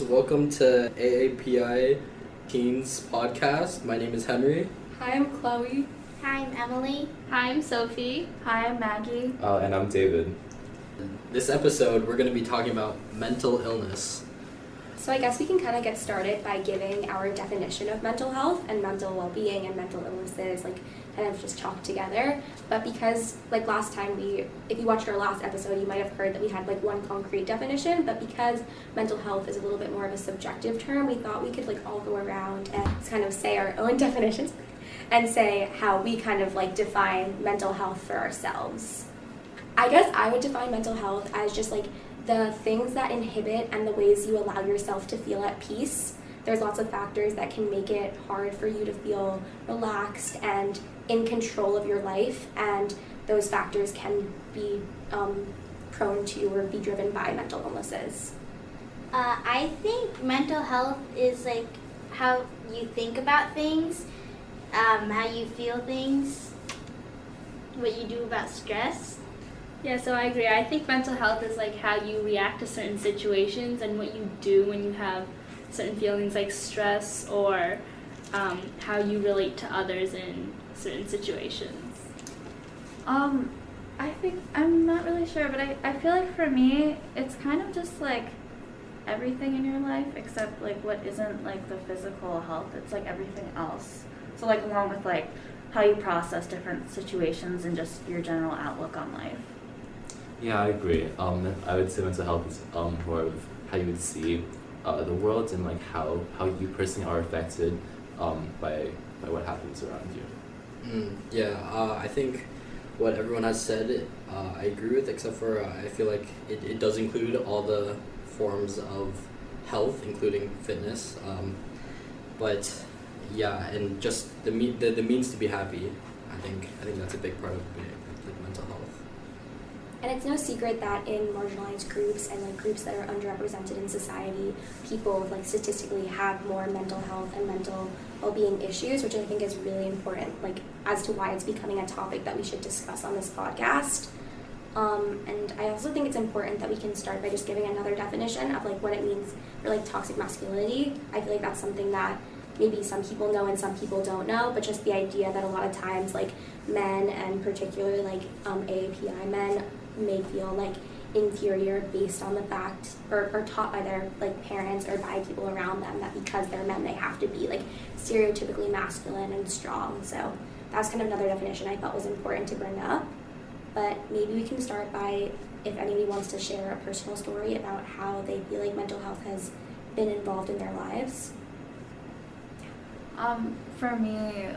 welcome to AAPI Teens Podcast. My name is Henry. Hi, I'm Chloe. Hi, I'm Emily. Hi, I'm Sophie. Hi, I'm Maggie. And I'm David. This episode, we're going to be talking about mental illness. So I guess we can kind of get started by giving our definition of mental health and mental well-being and mental illnesses, kind of just chalked together. But because last time if you watched our last episode, you might have heard that we had one concrete definition, but because mental health is a little bit more of a subjective term, we thought we could all go around and kind of say our own definitions and say how we kind of define mental health for ourselves. I guess I would define mental health as just the things that inhibit and the ways you allow yourself to feel at peace. There's lots of factors that can make it hard for you to feel relaxed and in control of your life, and those factors can be prone to or be driven by mental illnesses. I think mental health is how you think about things, how you feel things, what you do about stress. Yeah, so I agree. I think mental health is how you react to certain situations and what you do when you have certain feelings like stress, or how you relate to others in certain situations. I think, I'm not really sure, but I feel for me, it's kind of just everything in your life except what isn't the physical health. It's everything else. So along with how you process different situations and just your general outlook on life. Yeah, I agree. I would say mental health is more of how you would see the world and how you personally are affected by what happens around you. I think what everyone has said, I agree with, except for I feel it does include all the forms of health, including fitness. But yeah, and just the means to be happy. I think that's a big part of mental health. And it's no secret that in marginalized groups and groups that are underrepresented in society, people statistically have more mental health and mental well-being issues, which I think is really important, as to why it's becoming a topic that we should discuss on this podcast. And I also think it's important that we can start by just giving another definition of what it means for toxic masculinity. I feel that's something that maybe some people know and some people don't know, but just the idea that a lot of times men, and particularly AAPI men, may feel inferior based on the fact or taught by their parents or by people around them that because they're men they have to be stereotypically masculine and strong. So that's kind of another definition I felt was important to bring up. But maybe we can start by if anybody wants to share a personal story about how they feel mental health has been involved in their lives. For me,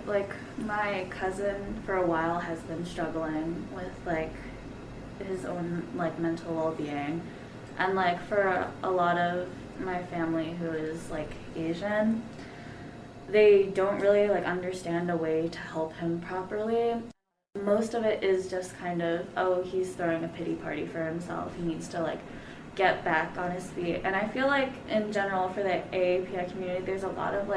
my cousin for a while has been struggling with his own mental well-being, and for a lot of my family who is Asian, they don't really understand a way to help him properly. Most of it is just kind of, oh, he's throwing a pity party for himself, he needs to get back on his feet. And I feel in general for the AAPI community there's a lot of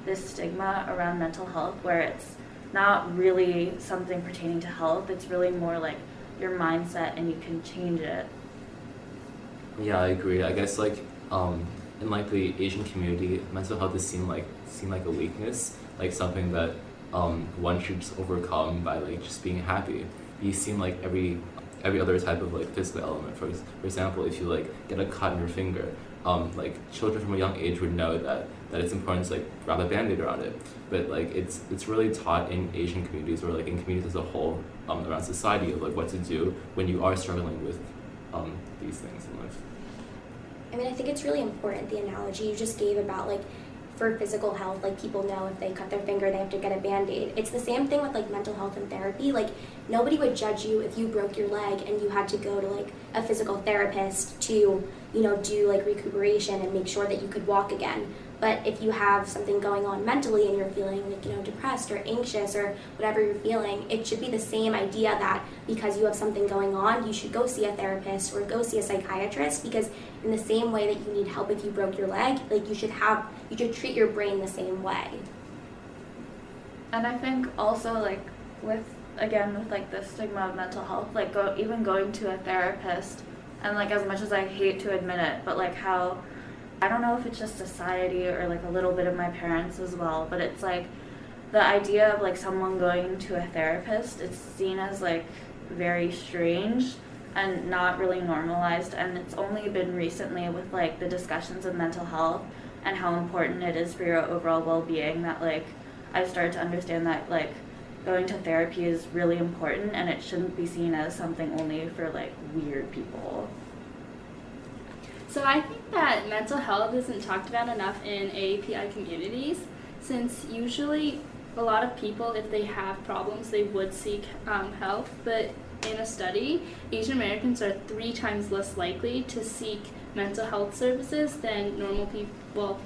this stigma around mental health where it's not really something pertaining to health, it's really more your mindset and you can change it. Yeah, I agree. I guess in the Asian community, mental health is seen like a weakness, something that one should just overcome by just being happy. You seem every other type of physical element. For example, if you get a cut in your finger, children from a young age would know that it's important to wrap a band-aid around it. But it's really taught in Asian communities or in communities as a whole around society of what to do when you are struggling with these things in life. I mean, I think it's really important, the analogy you just gave about for physical health, people know if they cut their finger they have to get a Band-Aid. It's the same thing with mental health and therapy. Nobody would judge you if you broke your leg and you had to go to a physical therapist to do recuperation and make sure that you could walk again. But if you have something going on mentally and you're feeling depressed or anxious or whatever you're feeling, it should be the same idea that because you have something going on, you should go see a therapist or go see a psychiatrist, because in the same way that you need help if you broke your leg, you should treat your brain the same way. And I think also with the stigma of mental health, even going to a therapist, and as much as I hate to admit it, but how I don't know if it's just society or like a little bit of my parents as well, but it's like the idea of like someone going to a therapist, it's seen as like very strange and not really normalized, and it's only been recently with like the discussions of mental health and how important it is for your overall well-being that like I've started to understand that like going to therapy is really important and it shouldn't be seen as something only for like weird people. So I think that mental health isn't talked about enough in AAPI communities, since usually a lot of people, if they have problems, they would seek help, but in a study, Asian Americans are 3 times less likely to seek mental health services than normal people,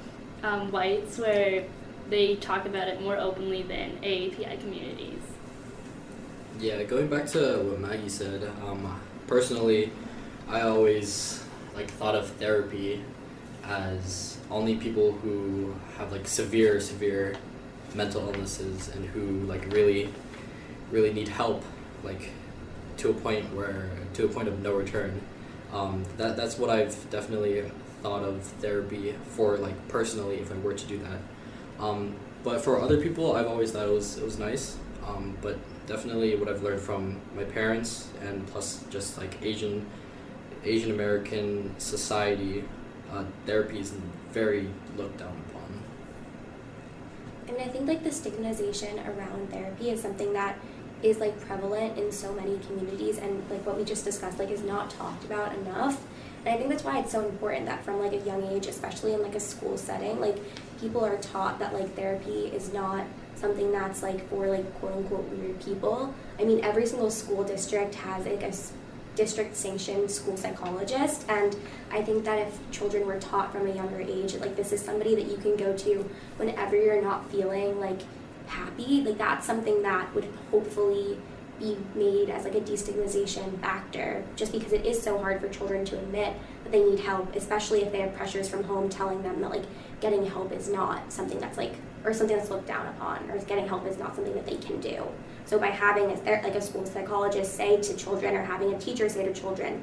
whites, where they talk about it more openly than AAPI communities. Yeah, going back to what Maggie said, personally, I always like thought of therapy as only people who have like severe mental illnesses and who like really need help, like to a point of no return. That's what I've definitely thought of therapy for, like personally, if I were to do that. But for other people, I've always thought it was nice. But definitely what I've learned from my parents and plus just like Asian American society, therapy is very looked down upon. And I think like the stigmatization around therapy is something that is like prevalent in so many communities, and like what we just discussed like is not talked about enough. And I think that's why it's so important that from like a young age, especially in like a school setting, like people are taught that like therapy is not something that's like for like quote unquote weird people. I mean, every single school district has like a district sanctioned school psychologist, and I think that if children were taught from a younger age, like this is somebody that you can go to whenever you're not feeling like happy, like that's something that would hopefully be made as like a destigmatization factor, just because it is so hard for children to admit that they need help, especially if they have pressures from home telling them that like getting help is not something that's like, or something that's looked down upon, or getting help is not something that they can do. So by having a school psychologist say to children, or having a teacher say to children,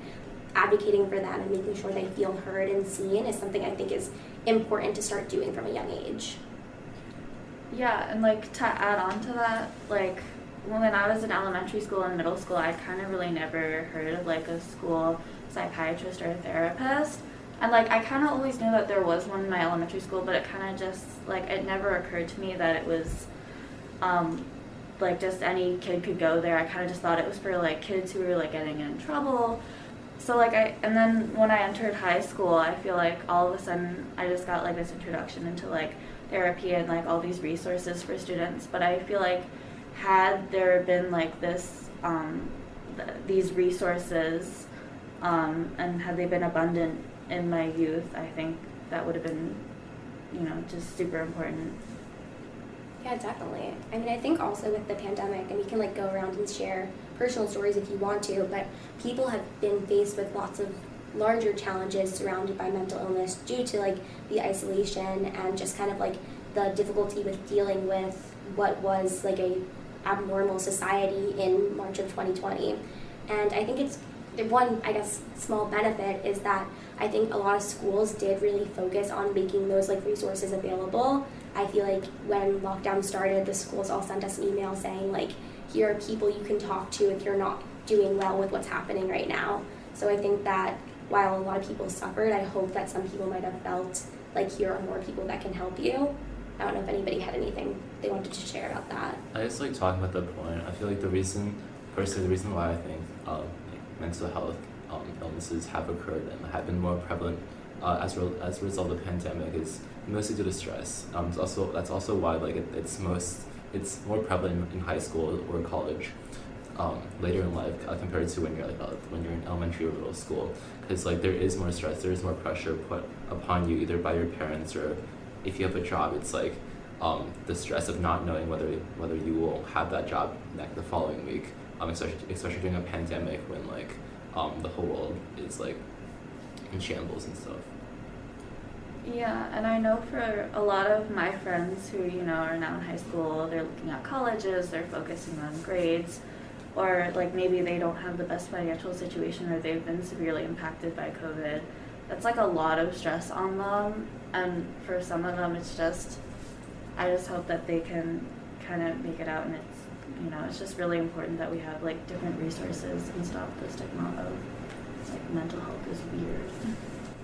advocating for them and making sure they feel heard and seen is something I think is important to start doing from a young age. Yeah, and like to add on to that, like when I was in elementary school and middle school, I kind of really never heard of like a school psychiatrist or a therapist. And like I kind of always knew that there was one in my elementary school, but it kind of just like it never occurred to me that it was like just any kid could go there. I kind of just thought it was for like kids who were like getting in trouble. So like and then when I entered high school, I feel like all of a sudden I just got like this introduction into like therapy and like all these resources for students. But I feel like had there been like this these resources and had they been abundant in my youth, I think that would have been, you know, just super important. Yeah, definitely. I mean, I think also with the pandemic, and we can like go around and share personal stories if you want to, but people have been faced with lots of larger challenges surrounded by mental illness due to like the isolation and just kind of like the difficulty with dealing with what was like a abnormal society in March of 2020. And I think it's the one, I guess, small benefit is that I think a lot of schools did really focus on making those like resources available. I feel like when lockdown started, the schools all sent us an email saying like, here are people you can talk to if you're not doing well with what's happening right now. So I think that while a lot of people suffered, I hope that some people might have felt like here are more people that can help you. I don't know if anybody had anything they wanted to share about that. I just like talking about the point. I feel like the reason why I think mental health illnesses have occurred and have been more prevalent as a result of the pandemic is mostly due to stress. That's also why like it's more prevalent in high school or college later in life compared to when you're in elementary or middle school, because like there is more stress, there is more pressure put upon you either by your parents, or if you have a job, it's like the stress of not knowing whether you will have that job the following week, especially during a pandemic when like the whole world is like in shambles and stuff. Yeah, and I know for a lot of my friends who, you know, are now in high school, they're looking at colleges, they're focusing on grades, or like maybe they don't have the best financial situation or they've been severely impacted by COVID. it's like a lot of stress on them, and for some of them it's just, I just hope that they can kind of make it out, and it's, you know, it's just really important that we have like different resources and stop the stigma of like mental health is weird.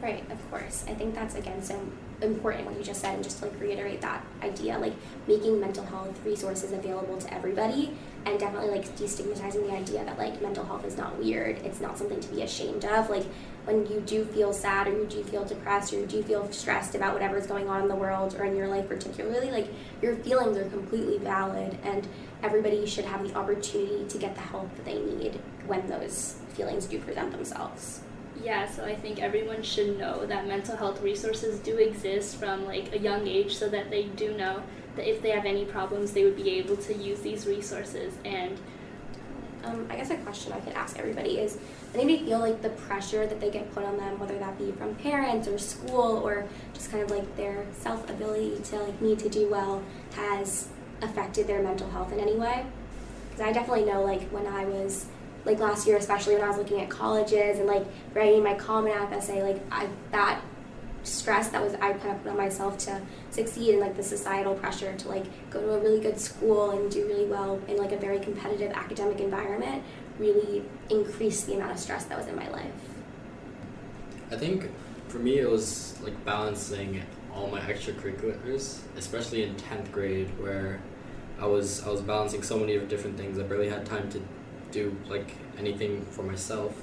Right, of course. I think that's, again, so important what you just said, and just to like reiterate that idea, like making mental health resources available to everybody, and definitely like destigmatizing the idea that like mental health is not weird, it's not something to be ashamed of. Like when you do feel sad, or you do feel depressed, or you do feel stressed about whatever's going on in the world or in your life particularly, like your feelings are completely valid, and everybody should have the opportunity to get the help that they need when those feelings do present themselves. Yeah, so I think everyone should know that mental health resources do exist from like a young age, so that they do know that if they have any problems, they would be able to use these resources. And I guess a question I could ask everybody is, does anybody feel like the pressure that they get put on them, whether that be from parents or school, or just kind of like their self-ability to like need to do well, has affected their mental health in any way? Because I definitely know, like when I was like last year, especially when I was looking at colleges and like writing my Common App essay, like that stress that was I put on myself to succeed, and like the societal pressure to like go to a really good school and do really well in like a very competitive academic environment really increased the amount of stress that was in my life. I think for me it was like balancing all my extracurriculars, especially in 10th grade, where I was balancing so many different things. I barely had time to do like anything for myself.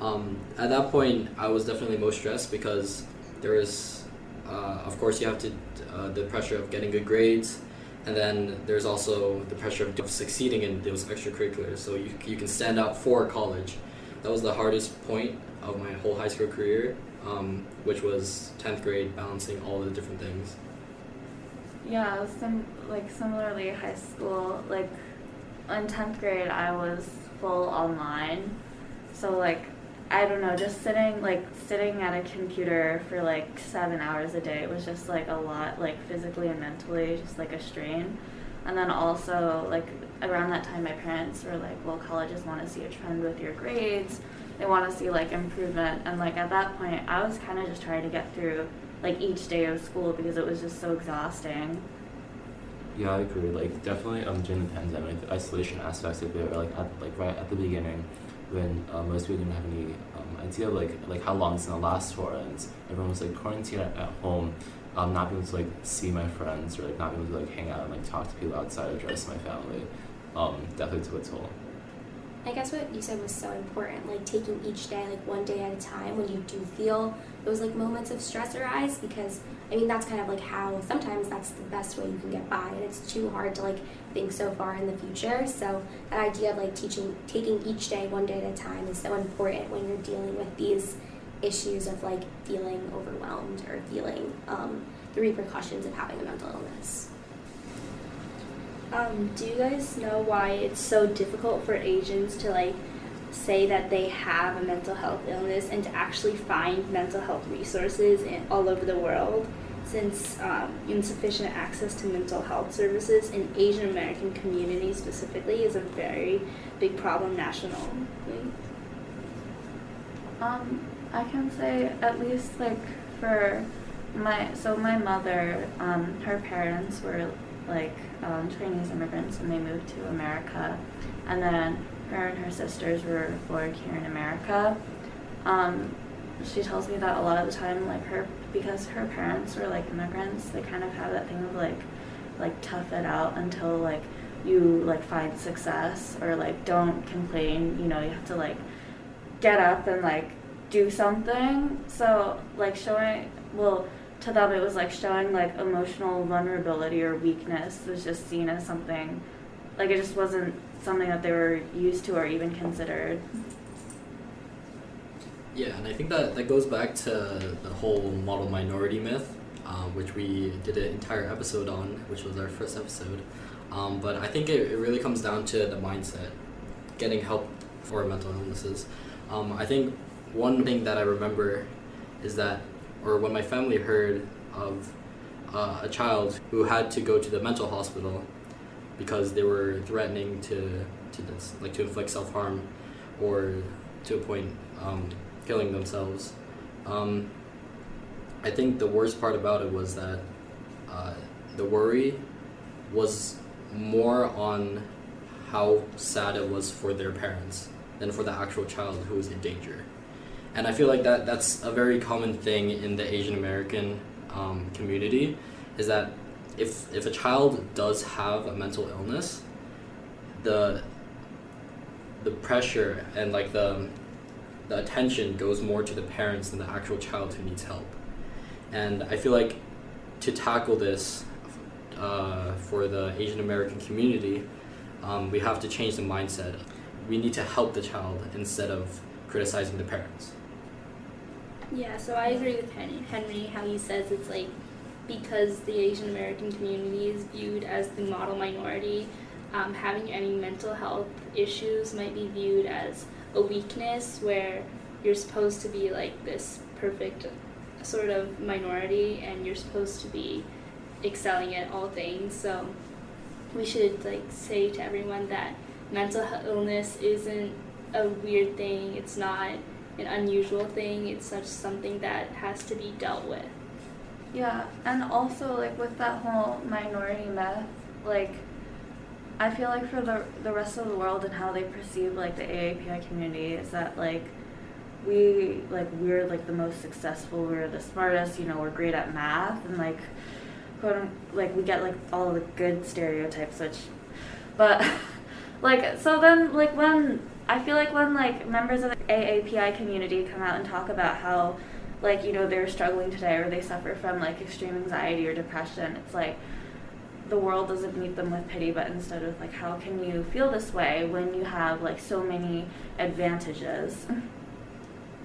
At that point I was definitely most stressed, because there is of course you have to the pressure of getting good grades, and then there's also the pressure of succeeding in those extracurriculars, so you can stand out for college. That was the hardest point of my whole high school career, which was 10th grade, balancing all the different things. Yeah, similarly high school, like in 10th grade I was full online, so like I don't know, just sitting at a computer for like 7 hours a day was just like a lot, like physically and mentally, just like a strain. And then also like around that time my parents were like, well, colleges want to see a trend with your grades, they want to see like improvement, and like at that point I was kind of just trying to get through like each day of school because it was just so exhausting. Yeah, I agree. Like definitely during the pandemic, the isolation aspects of it, or like right at the beginning, when most people didn't have any idea of like how long it's gonna last for, and everyone was like quarantined at home, not being able to like see my friends, or like not being able to like hang out and like talk to people outside of just my family, definitely took a toll. I guess what you said was so important, like taking each day like one day at a time when you do feel those like moments of stress arise, because I mean that's kind of like how sometimes that's the best way you can get by, and it's too hard to like think so far in the future. So that idea of like taking each day one day at a time is so important when you're dealing with these issues of like feeling overwhelmed or feeling the repercussions of having a mental illness. do you guys know why it's so difficult for Asians to like say that they have a mental health illness and to actually find mental health resources all over the world, since insufficient access to mental health services in Asian American communities specifically is a very big problem nationally? I can say at least like for my mother, her parents were like Chinese immigrants when they moved to America, and then her and her sisters were born here in America. She tells me that a lot of the time, like because her parents were like immigrants, they kind of have that thing of like tough it out until like you like find success, or like don't complain, you know, you have to like get up and like do something. So like to them it was like showing like emotional vulnerability or weakness was just seen as something, like it just wasn't something that they were used to or even considered. Yeah, and I think that goes back to the whole model minority myth, which we did an entire episode on, which was our first episode. But I think it really comes down to the mindset, getting help for mental illnesses. I think one thing that I remember is that, or when my family heard of a child who had to go to the mental hospital because they were threatening to inflict self-harm, or to a point killing themselves. I think the worst part about it was that the worry was more on how sad it was for their parents than for the actual child who was in danger. And I feel like that's a very common thing in the Asian American community, is that if a child does have a mental illness, the pressure and like the attention goes more to the parents than the actual child who needs help. And I feel like to tackle this for the Asian American community, we have to change the mindset. We need to help the child instead of criticizing the parents. Yeah, so I agree with Henry, how he says it's like because the Asian American community is viewed as the model minority, having any mental health issues might be viewed as a weakness, where you're supposed to be like this perfect sort of minority and you're supposed to be excelling at all things. So we should like say to everyone that mental illness isn't a weird thing, it's not an unusual thing, it's such something that has to be dealt with. Yeah, and also like with that whole minority myth, like I feel like for the rest of the world and how they perceive like the AAPI community is that like we're like the most successful, we're the smartest, we're great at math, and like we get like all of the good stereotypes, but like so then like when I feel like when like members of the AAPI community come out and talk about how like they're struggling today or they suffer from like extreme anxiety or depression, it's like the world doesn't meet them with pity, but instead with like, how can you feel this way when you have like so many advantages?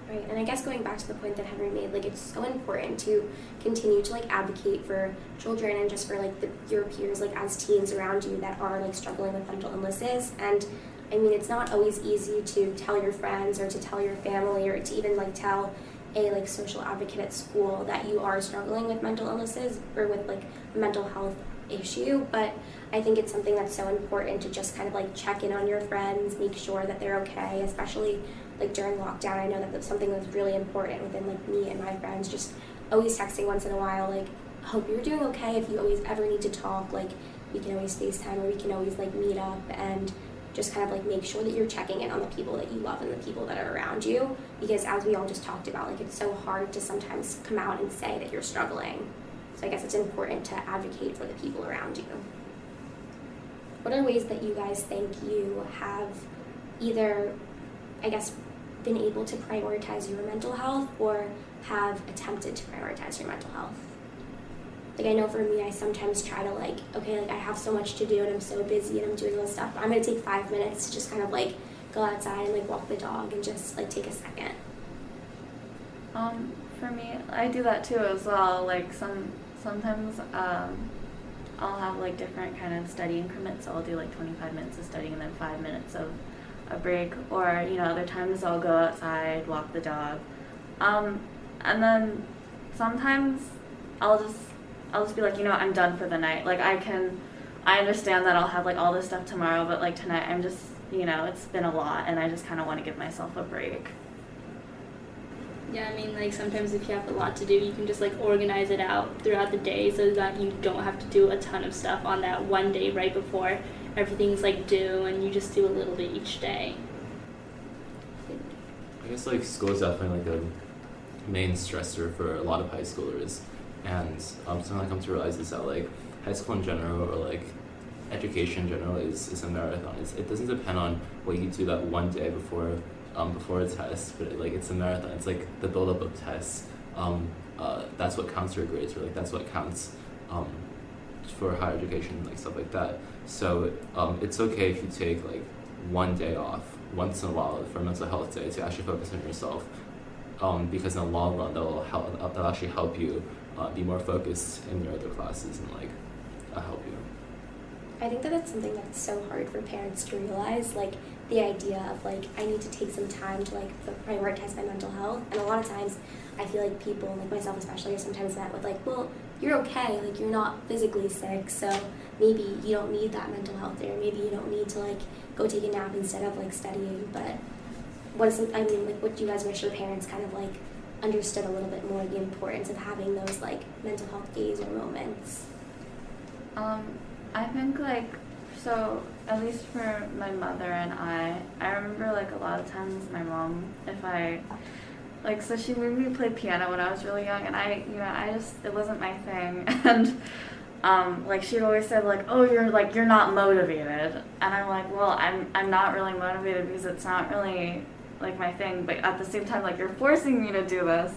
Right, and I guess going back to the point that Henry made, like it's so important to continue to like advocate for children and just for like your peers, like as teens around you that are like struggling with mental illnesses. And I mean, it's not always easy to tell your friends or to tell your family or to even like tell a like social advocate at school that you are struggling with mental illnesses or with like a mental health issue. But I think it's something that's so important to just kind of like check in on your friends, make sure that they're okay, especially like during lockdown. I know that that's something that's really important within like me and my friends, just always texting once in a while, like, hope you're doing okay. If you always ever need to talk, like we can always FaceTime or we can always like meet up, and just kind of like make sure that you're checking in on the people that you love and the people that are around you, because as we all just talked about, like it's so hard to sometimes come out and say that you're struggling. So I guess it's important to advocate for the people around you. What are ways that you guys think you have either, I guess, been able to prioritize your mental health or have attempted to prioritize your mental health? Like I know for me, I sometimes try to like, okay, like I have so much to do and I'm so busy and I'm doing all this stuff, but I'm gonna take 5 minutes to just kind of like go outside and like walk the dog and just like take a second. For me, I do that too as well. Like sometimes I'll have like different kind of study increments. So I'll do like 25 minutes of studying and then 5 minutes of a break, or other times I'll go outside, walk the dog, and then sometimes I'll just be like, I'm done for the night. Like I understand that I'll have like all this stuff tomorrow, but like tonight I'm just it's been a lot and I just kind of want to give myself a break. Yeah, I mean, like sometimes if you have a lot to do, you can just like organize it out throughout the day so that you don't have to do a ton of stuff on that one day right before everything's like due, and you just do a little bit each day. I guess like school is definitely like a main stressor for a lot of high schoolers, and something I come to realize is that like high school in general, or like education in general, is a marathon. It doesn't depend on what you do that one day before a test, but like it's a marathon. It's like the build-up of tests. That's what counts for grades, or like that's what counts for higher education, like stuff like that. So it's okay if you take like one day off once in a while for a mental health day to actually focus on yourself, because in the long run that'll actually help you be more focused in your other classes and like help you. I think that that's something that's so hard for parents to realize, like the idea of like I need to take some time to like prioritize my mental health. And a lot of times I feel like people, like myself especially, are sometimes met with like, well, you're okay, like you're not physically sick, so maybe you don't need that mental health day, or maybe you don't need to like go take a nap instead of like studying. But what do you guys wish your parents kind of like understood a little bit more the importance of having those like mental health days or moments? I think like, so at least for my mother and I remember like a lot of times my mom, if I, like, so she made me play piano when I was really young, and I just, it wasn't my thing, and like she'd always say like, oh, you're not motivated, and I'm like, well, I'm not really motivated because it's not really like my thing, but at the same time, like, you're forcing me to do this,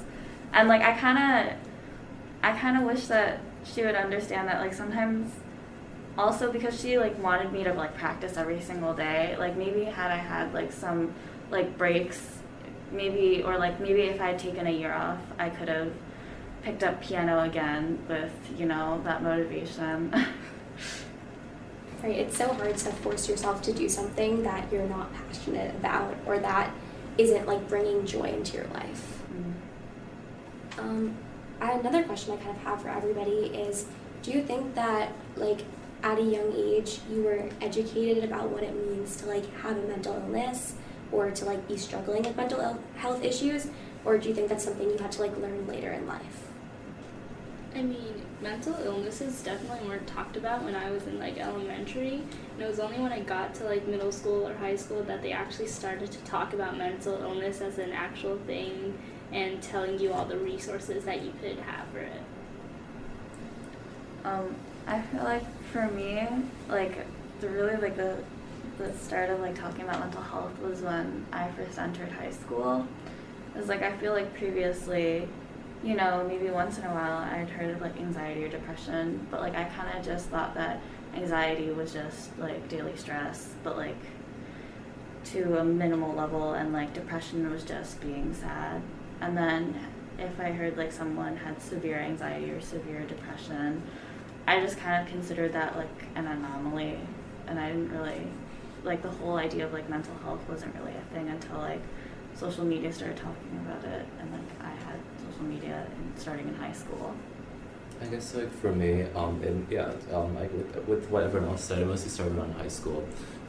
and like I kind of wish that she would understand that, like, sometimes also because she like wanted me to like practice every single day, like maybe had I had like some like breaks, maybe, or like maybe if I had taken a year off, I could have picked up piano again with, that motivation. Right, it's so hard to force yourself to do something that you're not passionate about or that isn't like bringing joy into your life. Another question I kind of have for everybody is, do you think that like at a young age you were educated about what it means to like have a mental illness or to like be struggling with mental health issues, or do you think that's something you had to like learn later in life? I mean, mental illnesses definitely weren't talked about when I was in like elementary, and it was only when I got to like middle school or high school that they actually started to talk about mental illness as an actual thing and telling you all the resources that you could have for it. I feel like for me, like the start of like talking about mental health was when I first entered high school. It was like, I feel like previously, maybe once in a while I'd heard of like anxiety or depression, but like I kind of just thought that anxiety was just like daily stress, but like to a minimal level, and like depression was just being sad. And then if I heard like someone had severe anxiety or severe depression, I just kind of considered that like an anomaly, and I didn't really, like, the whole idea of like mental health wasn't really a thing until like social media started talking about it, and like I had social media starting in high school. I guess like for me, like with what everyone else said, it mostly started around high school,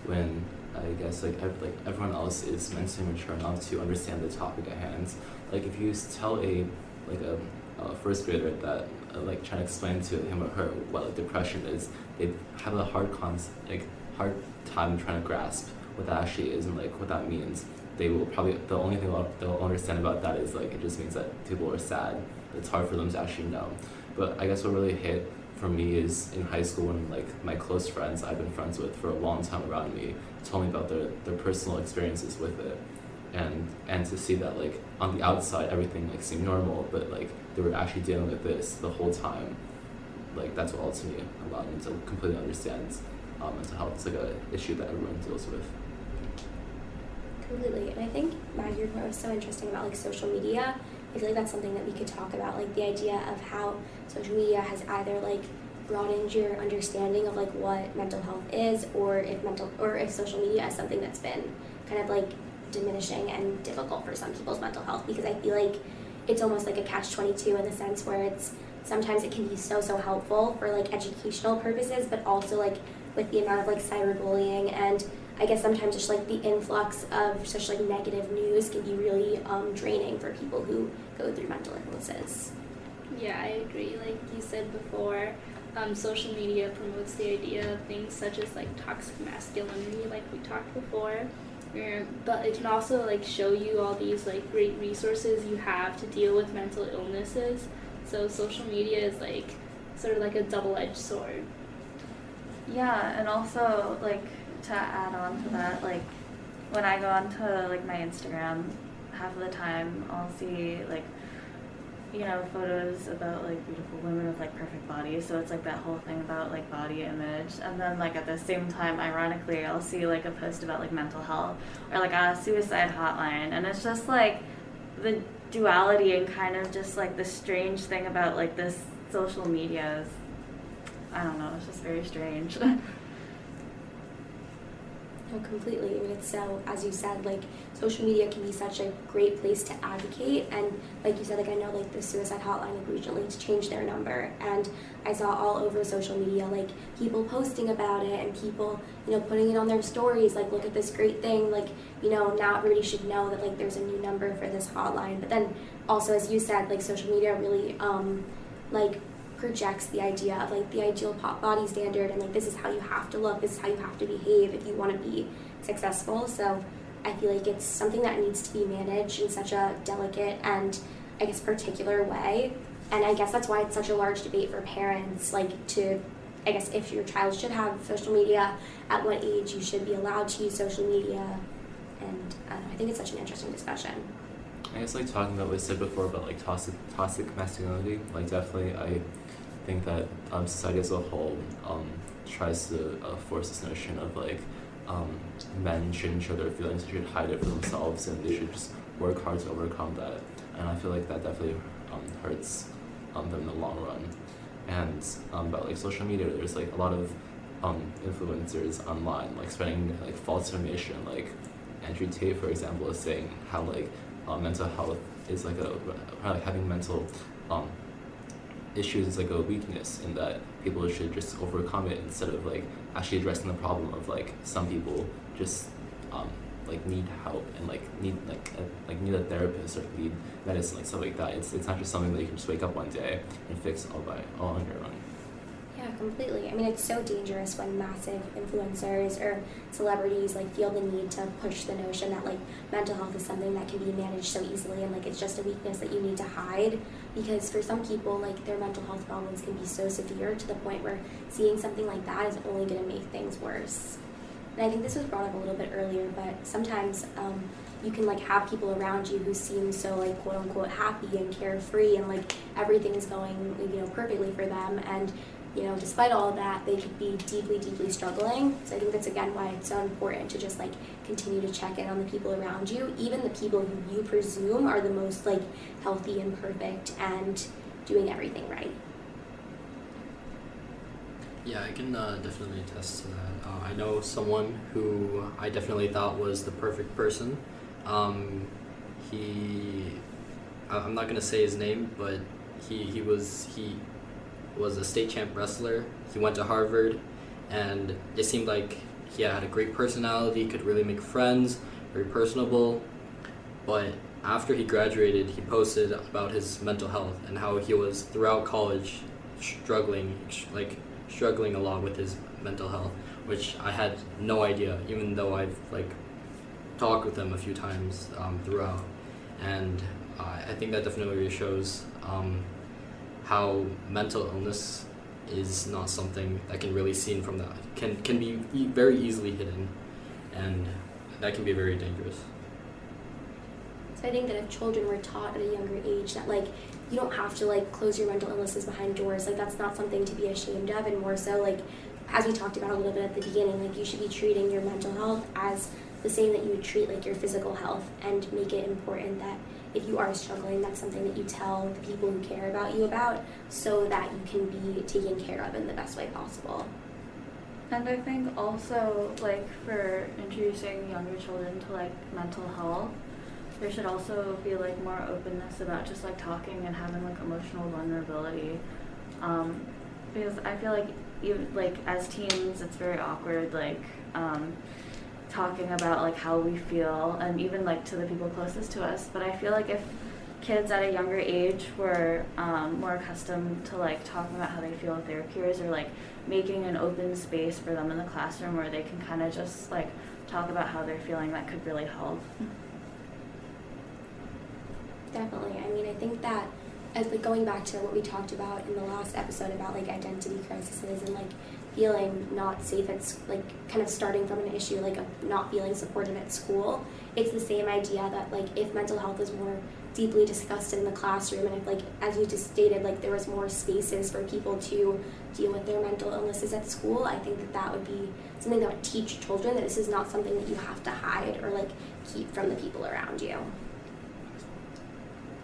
when I guess like everyone else is mentally mature enough to understand the topic at hand. Like if you tell a first grader that like trying to explain to him or her what like depression is, they have a hard time trying to grasp what that actually is and like what that means. They will probably, the only thing they'll understand about that is like it just means that people are sad. It's hard for them to actually know. But I guess what really hit for me is in high school when like my close friends I've been friends with for a long time around me told me about their personal experiences with it, and to see that like on the outside everything like seemed normal, but like they were actually dealing with this the whole time. Like that's what ultimately allowed me to completely understand mental health. It's like a issue that everyone deals with. Completely. And I think, Maggie, your point was so interesting about like social media. I feel like that's something that we could talk about, like the idea of how social media has either like broadened your understanding of like what mental health is, or if social media is something that's been kind of like diminishing and difficult for some people's mental health, because I feel like it's almost like a catch-22 in the sense where it's sometimes it can be so helpful for like educational purposes, but also like with the amount of like cyberbullying and I guess sometimes just like the influx of such like negative news can be really draining for people who go through mental illnesses. Yeah, I agree. Like you said before, social media promotes the idea of things such as like toxic masculinity, like we talked before. But it can also like show you all these like great resources you have to deal with mental illnesses. So social media is like sort of like a double-edged sword. Yeah, and also like to add on to that, like when I go onto like my Instagram, half of the time I'll see like photos about like beautiful women with like perfect bodies, so it's like that whole thing about like body image, and then like at the same time ironically I'll see like a post about like mental health or like a suicide hotline, and it's just like the duality and kind of just like the strange thing about like this social media is, I don't know, it's just very strange. No, completely. I mean, it's so, as you said, like, social media can be such a great place to advocate. And like you said, like, I know, like, the suicide hotline, like, recently changed their number. And I saw all over social media, like, people posting about it and people, you know, putting it on their stories, like, look at this great thing. Like, you know, now everybody should know that, like, there's a new number for this hotline. But then also, as you said, like, social media really, like, projects the idea of like the ideal body standard and like this is how you have to look, this is how you have to behave if you want to be successful. So I feel like it's something that needs to be managed in such a delicate and I guess particular way. And I guess that's why it's such a large debate for parents, like to, I guess if your child should have social media, at what age you should be allowed to use social media. And I think it's such an interesting discussion. I guess like talking about what I said before about like toxic masculinity, like definitely I think that society as a whole tries to force this notion of like men shouldn't show their feelings, they should hide it for themselves, and they should just work hard to overcome that. And I feel like that definitely hurts them in the long run. And about like social media, there's like a lot of influencers online like spreading like false information. Like Andrew Tate, for example, is saying how like mental health is like like having mental issues is like a weakness, and that people should just overcome it instead of like actually addressing the problem of like some people just like need help and like need need a therapist or need medicine, like stuff like that. It's not just something that you can just wake up one day and fix all on your own. Yeah, completely. I mean, it's so dangerous when massive influencers or celebrities like feel the need to push the notion that like mental health is something that can be managed so easily and like it's just a weakness that you need to hide, because for some people like their mental health problems can be so severe to the point where seeing something like that is only going to make things worse. And I think this was brought up a little bit earlier, but sometimes you can like have people around you who seem so like quote unquote happy and carefree and like everything is going, you know, perfectly for them, and you know, despite all of that, they could be deeply, deeply struggling. So I think that's, again, why it's so important to just, like, continue to check in on the people around you, even the people who you presume are the most, like, healthy and perfect and doing everything right. Yeah, I can definitely attest to that. I know someone who I definitely thought was the perfect person. I'm not going to say his name, but he was a state champ wrestler. He went to Harvard, and it seemed like he had a great personality, could really make friends, very personable. But after he graduated, he posted about his mental health and how he was throughout college struggling a lot with his mental health, which I had no idea, even though I've like talked with him a few times throughout. And I think that definitely shows how mental illness is not something that can really seen from that can be very easily hidden, and that can be very dangerous. So I think that if children were taught at a younger age that like you don't have to like close your mental illnesses behind doors, like that's not something to be ashamed of, and more so like as we talked about a little bit at the beginning, like you should be treating your mental health as the same that you would treat like your physical health, and make it important that if you are struggling, that's something that you tell the people who care about you about, so that you can be taken care of in the best way possible. And I think also, like, for introducing younger children to, like, mental health, there should also be, like, more openness about just, like, talking and having, like, emotional vulnerability. Because I feel like, even, like, as teens, it's very awkward, like, talking about like how we feel, and even like to the people closest to us. But I feel like if kids at a younger age were more accustomed to like talking about how they feel with their peers, or like making an open space for them in the classroom where they can kind of just like talk about how they're feeling, that could really help. Definitely. I mean, I think that as like going back to what we talked about in the last episode about like identity crises and like feeling not safe at like kind of starting from an issue like of not feeling supported at school, it's the same idea that like if mental health is more deeply discussed in the classroom, and if like as you just stated, like there was more spaces for people to deal with their mental illnesses at school, I think that that would be something that would teach children that this is not something that you have to hide or like keep from the people around you.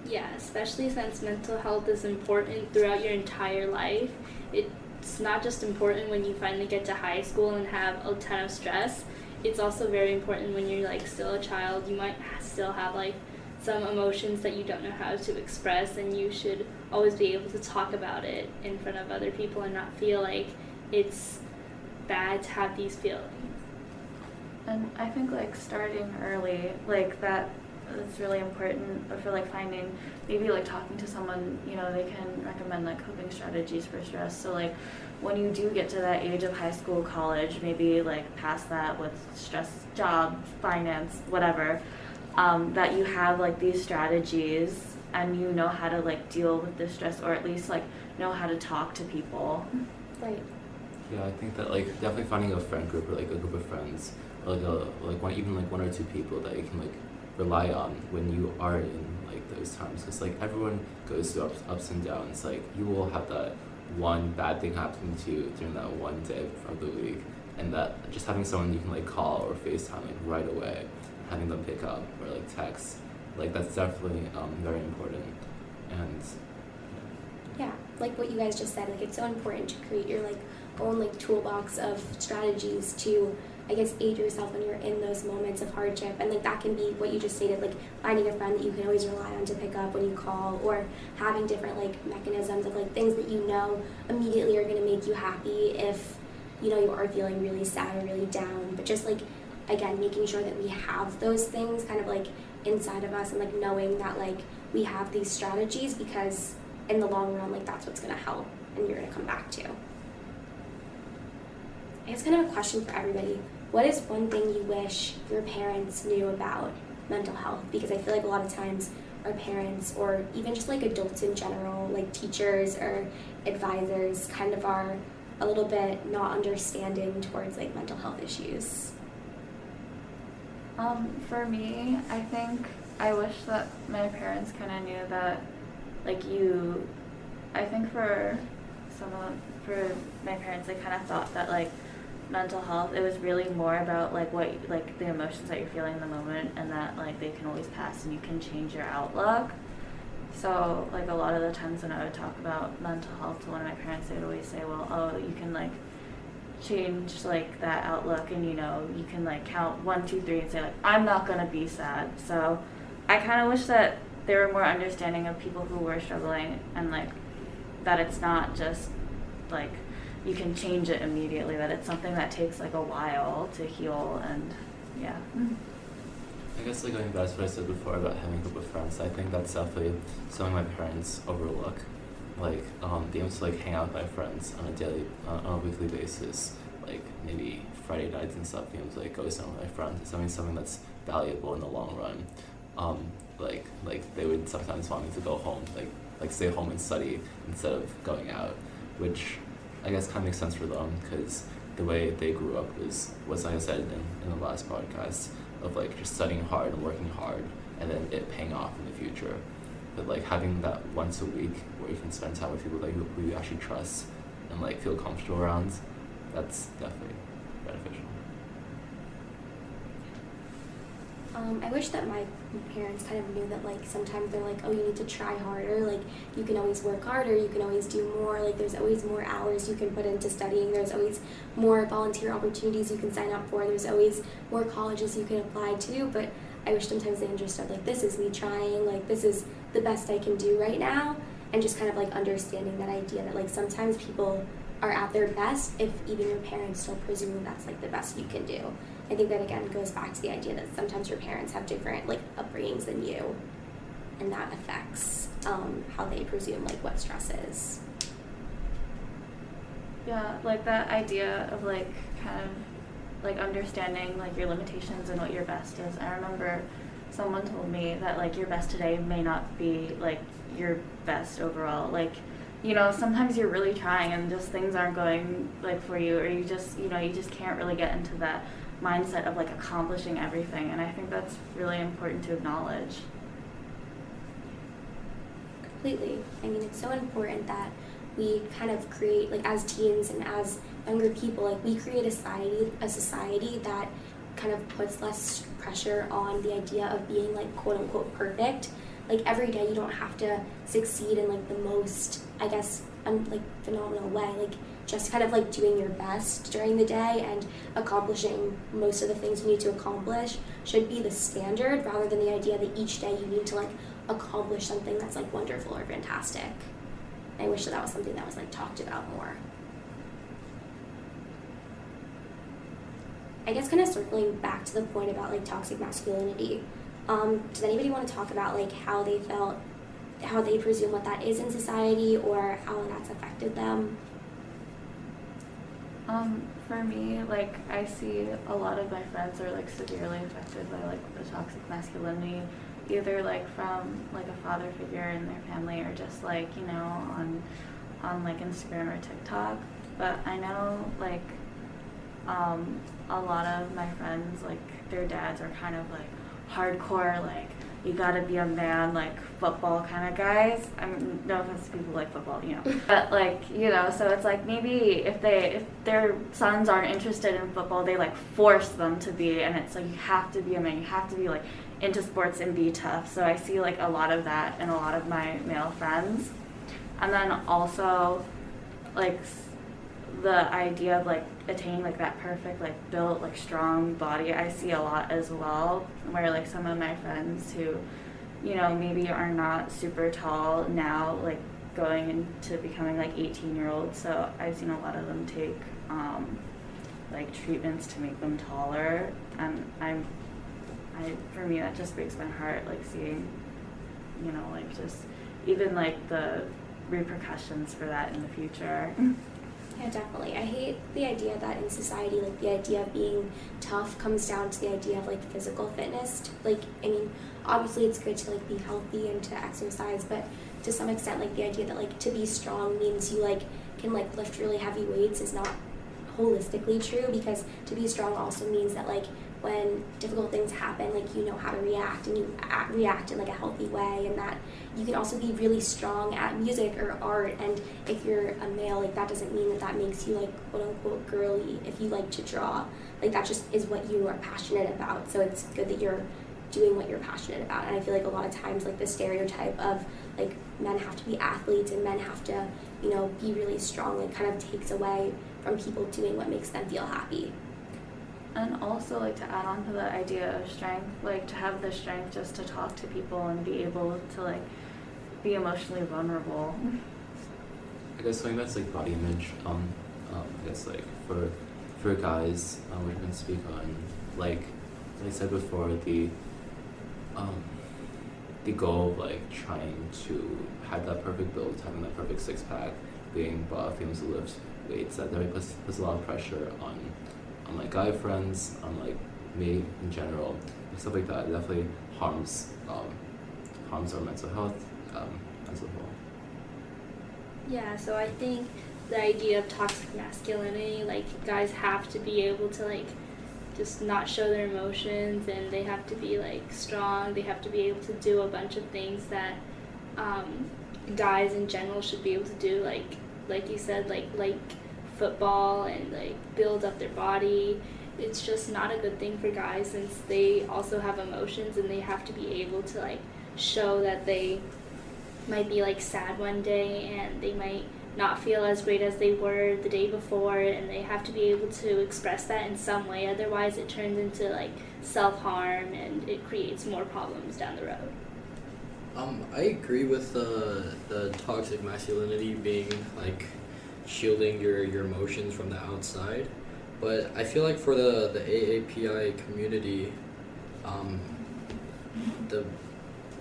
Yeah, especially since mental health is important throughout your entire life. It's not just important when you finally get to high school and have a ton of stress. it's also very important when you're like still a child. You might still have like some emotions that you don't know how to express, and you should always be able to talk about it in front of other people and not feel like it's bad to have these feelings. And I think like starting early, like that is really important for like finding, maybe like talking to someone, you know, they can recommend like coping strategies for stress. So like when you do get to that age of high school, college, maybe like past that with stress, job, finance, whatever, that you have like these strategies and you know how to like deal with the stress, or at least like know how to talk to people. Right. Yeah, I think that like definitely finding a friend group or like a group of friends, or like one or two people that you can like rely on when you are in like those times, because like everyone goes through ups and downs. Like you will have that one bad thing happen to you during that one day of the week, and that just having someone you can like call or FaceTime like right away, having them pick up or like text, like that's definitely very important. And Yeah, like what you guys just said, like it's so important to create your like own like toolbox of strategies to, I guess, aid yourself when you're in those moments of hardship. And like that can be what you just stated, like finding a friend that you can always rely on to pick up when you call, or having different like mechanisms of like things that you know immediately are going to make you happy if, you know, you are feeling really sad or really down. But just like, again, making sure that we have those things kind of like inside of us, and like knowing that like we have these strategies, because in the long run, like that's what's going to help and you're going to come back to. I guess kind of a question for everybody. What is one thing you wish your parents knew about mental health? Because I feel like a lot of times our parents, or even just like adults in general, like teachers or advisors, kind of are a little bit not understanding towards like mental health issues. For me, I think I wish that my parents kind of knew that, like I think for my parents, they kind of thought that like mental health, it was really more about like what, like the emotions that you're feeling in the moment, and that like they can always pass and you can change your outlook. So like a lot of the times when I would talk about mental health to one of my parents, they would always say, well, oh, you can like change like that outlook, and you know, you can like count 1, 2, 3 and say like, I'm not gonna be sad. So I kind of wish that they were more understanding of people who were struggling, and like that it's not just like you can change it immediately, that it's something that takes like a while to heal. And yeah. I guess like going back to what I said before about having a group of friends, I think that's definitely something my parents overlook. Like being able to like hang out with my friends on a weekly basis, like maybe Friday nights and stuff, being able to like go somewhere with my friends, is something that's valuable in the long run. Like they would sometimes want me to go home, like stay home and study instead of going out, which I guess kind of makes sense for them, because the way they grew up was like I said in the last podcast, of like just studying hard and working hard, and then it paying off in the future. But like having that once a week where you can spend time with people like who you actually trust and like feel comfortable around, that's definitely beneficial. I wish that my parents kind of knew that like sometimes they're like, oh, you need to try harder, like you can always work harder, you can always do more, like there's always more hours you can put into studying, there's always more volunteer opportunities you can sign up for, there's always more colleges you can apply to. But I wish sometimes they understood like, this is me trying, like this is the best I can do right now, and just kind of like understanding that idea that like sometimes people are at their best if even your parents don't presume that's like the best you can do. I think that again goes back to the idea that sometimes your parents have different like upbringings than you, and that affects how they presume like what stress is. Yeah, like that idea of like kind of like understanding like your limitations and what your best is. I remember someone told me that like your best today may not be like your best overall. Like, you know, sometimes you're really trying and just things aren't going like for you, or you just, you know, you just can't really get into that mindset of like accomplishing everything. And I think that's really important to acknowledge. Completely. I mean, it's so important that we kind of create, like as teens and as younger people, like we create a society that kind of puts less pressure on the idea of being like quote unquote perfect. Like every day you don't have to succeed in like the most, I guess, like phenomenal way. Like just kind of like doing your best during the day and accomplishing most of the things you need to accomplish should be the standard, rather than the idea that each day you need to like accomplish something that's like wonderful or fantastic. I wish that was something that was like talked about more. I guess kind of circling back to the point about like toxic masculinity, does anybody want to talk about like how they felt, how they presume what that is in society, or how that's affected them? For me, like, I see a lot of my friends are like severely affected by like the toxic masculinity, either like from like a father figure in their family or just like, you know, on like Instagram or TikTok. But I know like a lot of my friends, like their dads are kind of like hardcore, like you gotta be a man, like football kind of guys. I mean, no offense to people like football, you know, but like, you know, so it's like maybe if their sons aren't interested in football, they like force them to be, and it's like you have to be a man, you have to be like into sports and be tough. So I see like a lot of that in a lot of my male friends, and then also like the idea of like attaining like that perfect like built like strong body, I see a lot as well, where like some of my friends who, you know, maybe are not super tall now, like going into becoming like 18-year-olds, so I've seen a lot of them take like treatments to make them taller, and for me that just breaks my heart, like seeing, you know, like just even like the repercussions for that in the future. Yeah, definitely. I hate the idea that in society, like the idea of being tough comes down to the idea of like physical fitness. Like, I mean, obviously it's good to like be healthy and to exercise, but to some extent, like the idea that like to be strong means you like can like lift really heavy weights is not holistically true, because to be strong also means that like when difficult things happen, like you know how to react, and you react in like a healthy way, and that you can also be really strong at music or art. And if you're a male, like that doesn't mean that that makes you like quote unquote girly if you like to draw. Like that just is what you are passionate about, so it's good that you're doing what you're passionate about. And I feel like a lot of times like the stereotype of like men have to be athletes and men have to, you know, be really strong, like kind of takes away from people doing what makes them feel happy. And also, like, to add on to the idea of strength, like, to have the strength just to talk to people and be able to, like, be emotionally vulnerable. I guess something that's like body image, I guess like for guys, we can speak on, like I said before, the goal of like trying to have that perfect build, having that perfect six pack, being buff, being able to lift weights, that definitely puts a lot of pressure on my guy friends, on like me in general, stuff like that. It definitely harms our mental health as a whole. Yeah, so I think the idea of toxic masculinity, like guys have to be able to like just not show their emotions, and they have to be like strong, they have to be able to do a bunch of things that guys in general should be able to do, like you said, like football and like build up their body. It's just not a good thing for guys, since they also have emotions and they have to be able to like show that they might be like sad one day and they might not feel as great as they were the day before, and they have to be able to express that in some way, otherwise it turns into like self-harm and it creates more problems down the road. I agree with the toxic masculinity being like shielding your emotions from the outside, but I feel like for the AAPI community,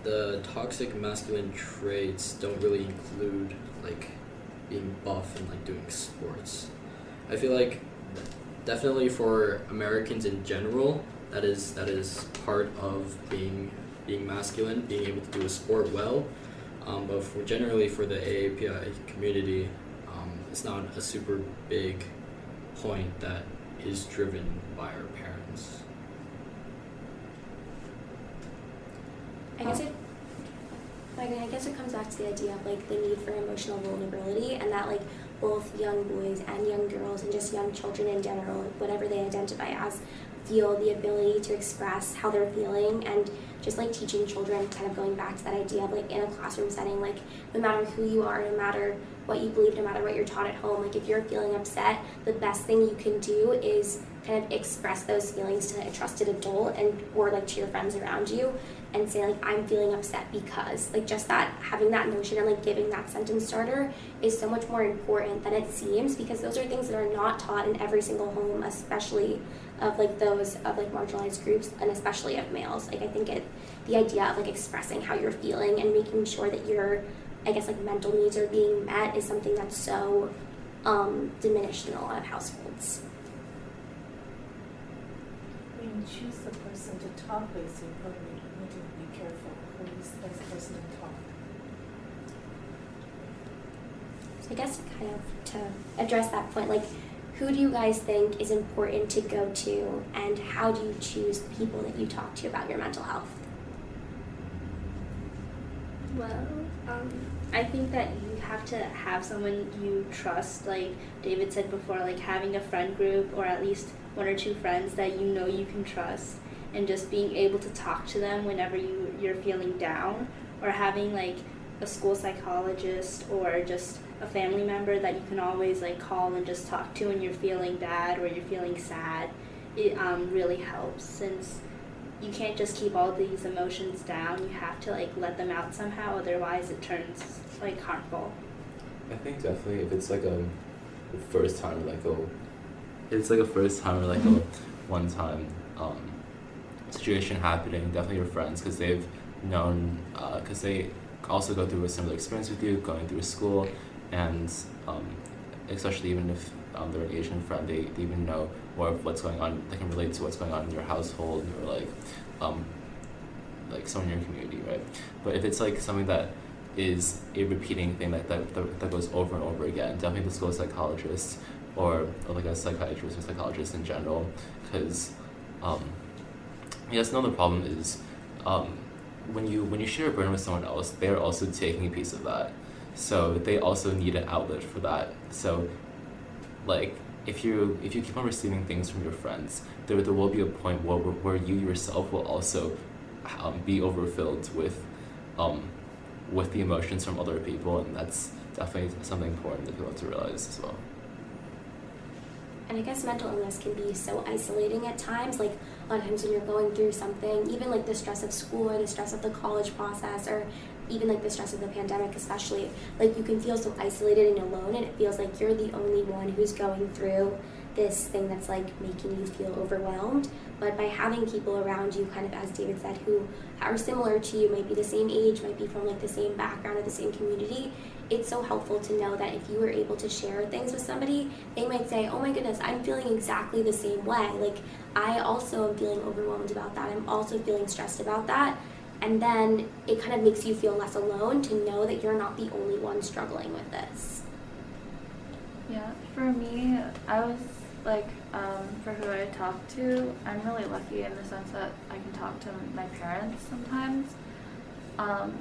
the toxic masculine traits don't really include like being buff and like doing sports. I feel like definitely for Americans in general, that is part of being masculine, being able to do a sport well. But generally for the AAPI community, it's not a super big point that is driven by our parents. I guess it comes back to the idea of like the need for emotional vulnerability, and that like both young boys and young girls and just young children in general, whatever they identify as, feel the ability to express how they're feeling, and just like teaching children, kind of going back to that idea of like in a classroom setting, like no matter who you are, no matter what you believe, no matter what you're taught at home, like if you're feeling upset, the best thing you can do is kind of express those feelings to a trusted adult and or like to your friends around you and say like I'm feeling upset because, like just that, having that notion and like giving that sentence starter is so much more important than it seems, because those are things that are not taught in every single home, especially of like those of like marginalized groups and especially of males. Like I think the idea of like expressing how you're feeling and making sure that your, I guess like mental needs are being met is something that's so diminished in a lot of households. When you choose the person to talk with, you probably need to be careful who is the best person to talk. So I guess kind of to address that point, like who do you guys think is important to go to, and how do you choose the people that you talk to about your mental health? Well, I think that you have to have someone you trust, like David said before, like having a friend group or at least one or two friends that you know you can trust, and just being able to talk to them whenever you're feeling down, or having like a school psychologist or just a family member that you can always like call and just talk to when you're feeling bad or you're feeling sad. It really helps, since you can't just keep all these emotions down. You have to like let them out somehow, otherwise it turns like harmful. I think definitely if it's like a first time or like a one time situation happening, definitely your friends, because they've known, because they also go through a similar experience with you, going through school, and especially even if they're an Asian friend, they even know more of what's going on. They can relate to what's going on in your household or like someone in your community, right? But if it's like something that is a repeating thing that goes over and over again, definitely the school psychologist or like a psychiatrist or psychologist in general, because yes, another problem is when you share a burden with someone else, they're also taking a piece of that, so they also need an outlet for that. So like if you keep on receiving things from your friends, there will be a point where you yourself will also be overfilled with the emotions from other people, and that's definitely something important that people have to realize as well. And I guess mental illness can be so isolating at times. Like a lot of times when you're going through something, even like the stress of school or the stress of the college process, or even like the stress of the pandemic especially, like you can feel so isolated and alone, and it feels like you're the only one who's going through this thing that's like making you feel overwhelmed. But by having people around you, kind of as David said, who are similar to you, might be the same age, might be from like the same background or the same community, it's so helpful to know that if you were able to share things with somebody, they might say, oh my goodness, I'm feeling exactly the same way. Like I also am feeling overwhelmed about that. I'm also feeling stressed about that. And then it kind of makes you feel less alone to know that you're not the only one struggling with this. Yeah, for me, I was like, for who I talk to, I'm really lucky in the sense that I can talk to my parents sometimes.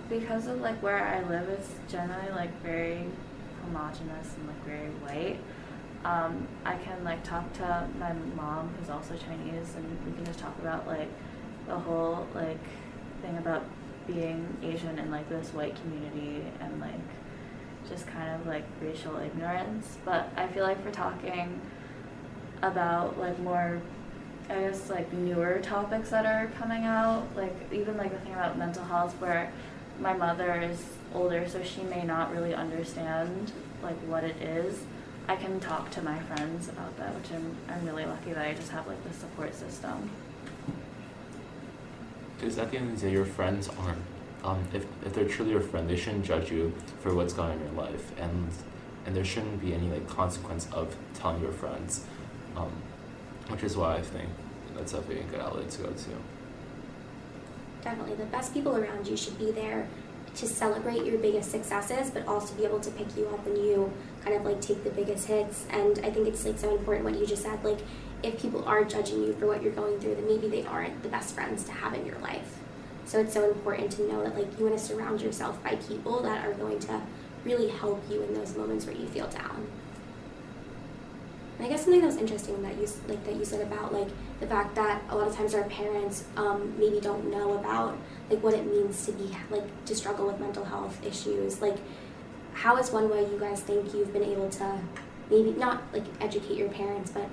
Because of like where I live, it's generally like very homogenous and like very white. I can like talk to my mom, who's also Chinese, and we can just talk about like the whole like thing about being Asian in like this white community and like just kind of like racial ignorance. But I feel like for talking about like more, I guess like newer topics that are coming out, like even like the thing about mental health, where my mother is older, so she may not really understand like what it is. I can talk to my friends about that, which I'm really lucky that I just have like the support system. Because at the end of the day, your friends aren't, if they're truly your friend, they shouldn't judge you for what's going on in your life, and there shouldn't be any like consequence of telling your friends, which is why I think that's definitely a good outlet to go to. Definitely, the best people around you should be there to celebrate your biggest successes, but also be able to pick you up when you kind of like take the biggest hits. And I think it's like so important what you just said, like if people are judging you for what you're going through, then maybe they aren't the best friends to have in your life. So it's so important to know that like you want to surround yourself by people that are going to really help you in those moments where you feel down. And I guess something that was interesting that you said about like the fact that a lot of times our parents maybe don't know about like what it means to be like to struggle with mental health issues. Like, how is one way you guys think you've been able to maybe not like educate your parents, but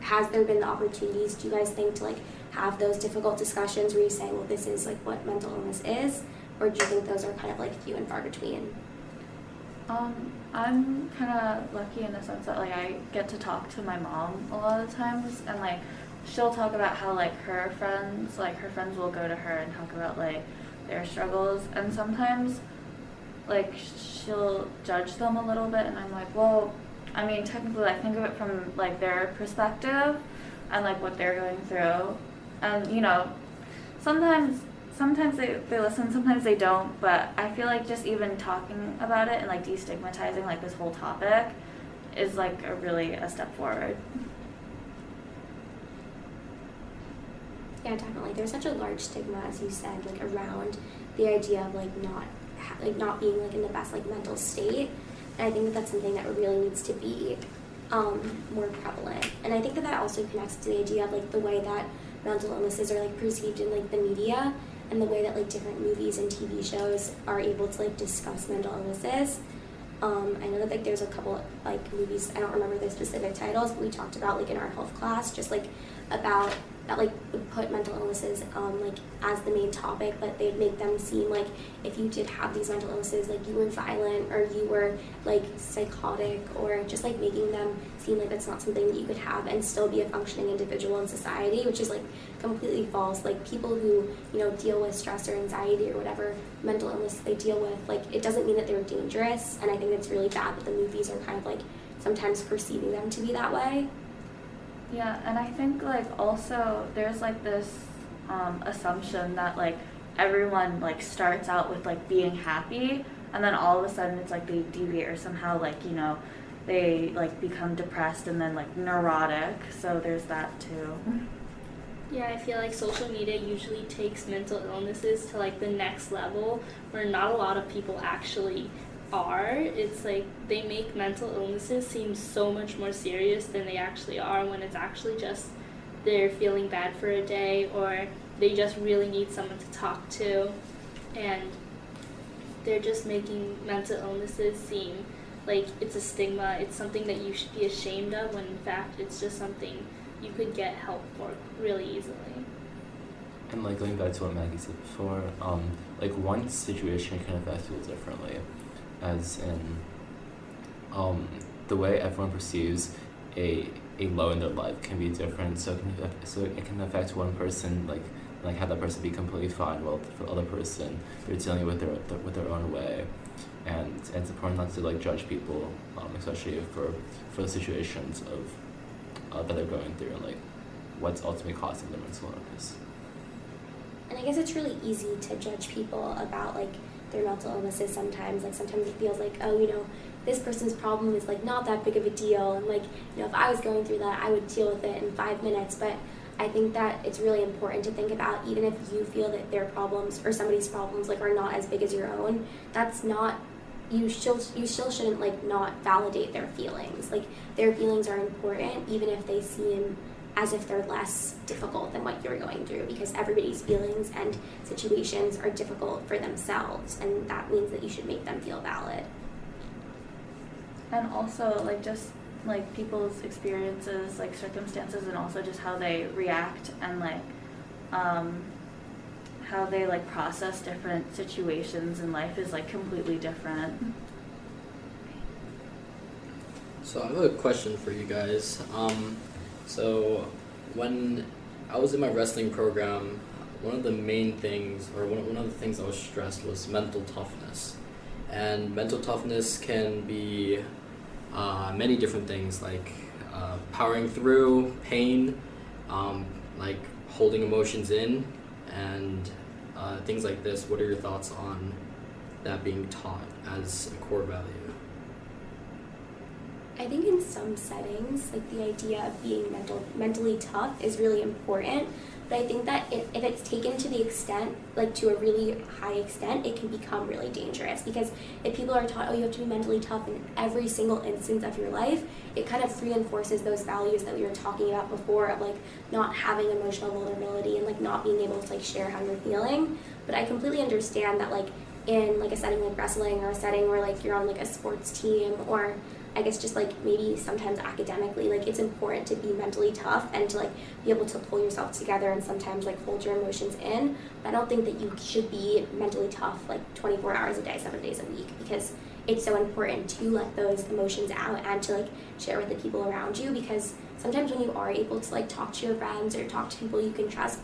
has there been the opportunities, do you guys think, to like have those difficult discussions where you say, well, this is like what mental illness is, or do you think those are kind of like few and far between? I'm kind of lucky in the sense that like I get to talk to my mom a lot of times, and like she'll talk about how like her friends will go to her and talk about like their struggles, and sometimes like she'll judge them a little bit, and I'm like, well, I mean, technically I think of it from like their perspective and like what they're going through, and you know, sometimes they listen, sometimes they don't, but I feel like just even talking about it and like destigmatizing like this whole topic is like really a step forward. Yeah, definitely. There's such a large stigma, as you said, like around the idea of like not being like in the best like mental state, and I think that that's something that really needs to be more prevalent. And I think that that also connects to the idea of like the way that mental illnesses are like perceived in like the media, and the way that like different movies and TV shows are able to like discuss mental illnesses. I know that like there's a couple like movies, I don't remember the specific titles, but we talked about like in our health class, just like about that like would put mental illnesses like as the main topic, but they'd make them seem like if you did have these mental illnesses, like you were violent or you were like psychotic, or just like making them seem like that's not something that you could have and still be a functioning individual in society, which is like completely false. Like people who, you know, deal with stress or anxiety or whatever mental illness they deal with, like it doesn't mean that they're dangerous, and I think it's really bad that the movies are kind of like sometimes perceiving them to be that way. Yeah, and I think like also there's like this assumption that like everyone like starts out with like being happy, and then all of a sudden it's like they deviate or somehow like, you know, they like become depressed and then like neurotic, so there's that too. Yeah, I feel like social media usually takes mental illnesses to like the next level where not a lot of people actually are. It's like they make mental illnesses seem so much more serious than they actually are, when it's actually just they're feeling bad for a day, or they just really need someone to talk to, and they're just making mental illnesses seem like it's a stigma, it's something that you should be ashamed of, when in fact it's just something you could get help for really easily. And like going back to what Maggie said before, like one situation can affect people differently, as in the way everyone perceives a low in their life can be different. So it can affect one person, like have that person be completely fine, while for the other person they're dealing with their own way. And it's important not to like judge people, especially for the situations of that they're going through, and like what's ultimately causing their mental illness. And I guess it's really easy to judge people about like their mental illnesses sometimes. Like sometimes it feels like, oh, you know, this person's problem is like not that big of a deal, and like, you know, if I was going through that, I would deal with it in 5 minutes. But I think that it's really important to think about, even if you feel that their problems or somebody's problems like are not as big as your own, that's not, you still shouldn't like not validate their feelings. Like their feelings are important, even if they seem as if they're less difficult than what you're going through, because everybody's feelings and situations are difficult for themselves, and that means that you should make them feel valid. And also like just like people's experiences, like circumstances, and also just how they react and like how they like process different situations in life is like completely different. So I have a question for you guys. So when I was in my wrestling program, one of the main things, or one of the things that was stressed, was mental toughness. And mental toughness can be many different things, like powering through pain, like holding emotions in, and things like this. What are your thoughts on that being taught as a core value? I think in some settings, like the idea of being mentally tough is really important. But I think that if it's taken to the extent, like to a really high extent, it can become really dangerous. Because if people are taught, oh, you have to be mentally tough in every single instance of your life, it kind of reinforces those values that we were talking about before of like not having emotional vulnerability and like not being able to like share how you're feeling. But I completely understand that like in like a setting like wrestling or a setting where like you're on like a sports team or I guess just like maybe sometimes academically, like it's important to be mentally tough and to like be able to pull yourself together and sometimes like hold your emotions in. But I don't think that you should be mentally tough like 24 hours a day, 7 days a week, because it's so important to let those emotions out and to like share with the people around you, because sometimes when you are able to like talk to your friends or talk to people you can trust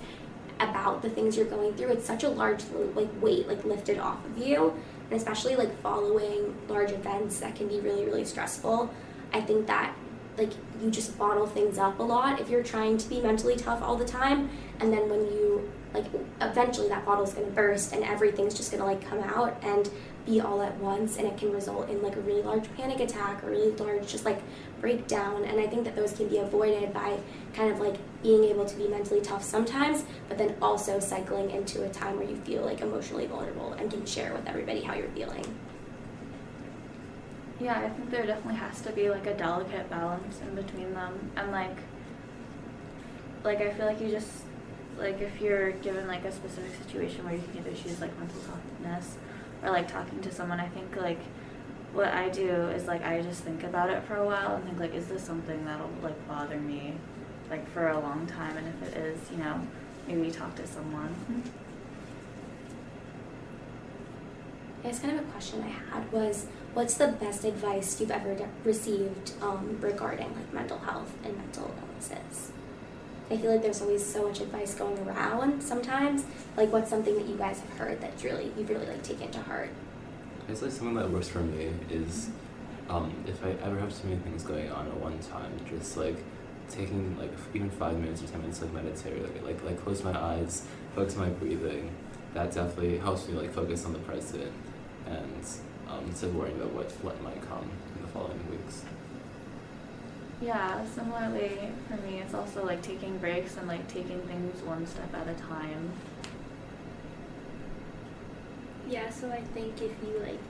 about the things you're going through, it's such a large like weight like lifted off of you. And especially like following large events that can be really, really stressful. I think that like you just bottle things up a lot if you're trying to be mentally tough all the time, and then when you like eventually that bottle's gonna burst and everything's just gonna like come out and be all at once, and it can result in like a really large panic attack or really large just like breakdown. And I think that those can be avoided by kind of like being able to be mentally tough sometimes, but then also cycling into a time where you feel like emotionally vulnerable and can share with everybody how you're feeling. Yeah, I think there definitely has to be like a delicate balance in between them, and like I feel like you just like if you're given like a specific situation where you can either choose like mental toughness or like talking to someone, I think like what I do is like I just think about it for a while and think like, is this something that'll like bother me like for a long time, and if it is, you know, maybe talk to someone. I guess kind of a question I had was, what's the best advice you've ever received regarding like mental health and mental illnesses? I feel like there's always so much advice going around sometimes. Like, what's something that you guys have heard that you've really like taken to heart? It's like something that works for me is if I ever have too many things going on at one time, just like taking like even 5 minutes or 10 minutes to like meditate, like close my eyes, focus my breathing. That definitely helps me like focus on the present and instead of worrying about what might come in the following weeks. Yeah, similarly for me, it's also like taking breaks and like taking things one step at a time. Yeah, so I think if you like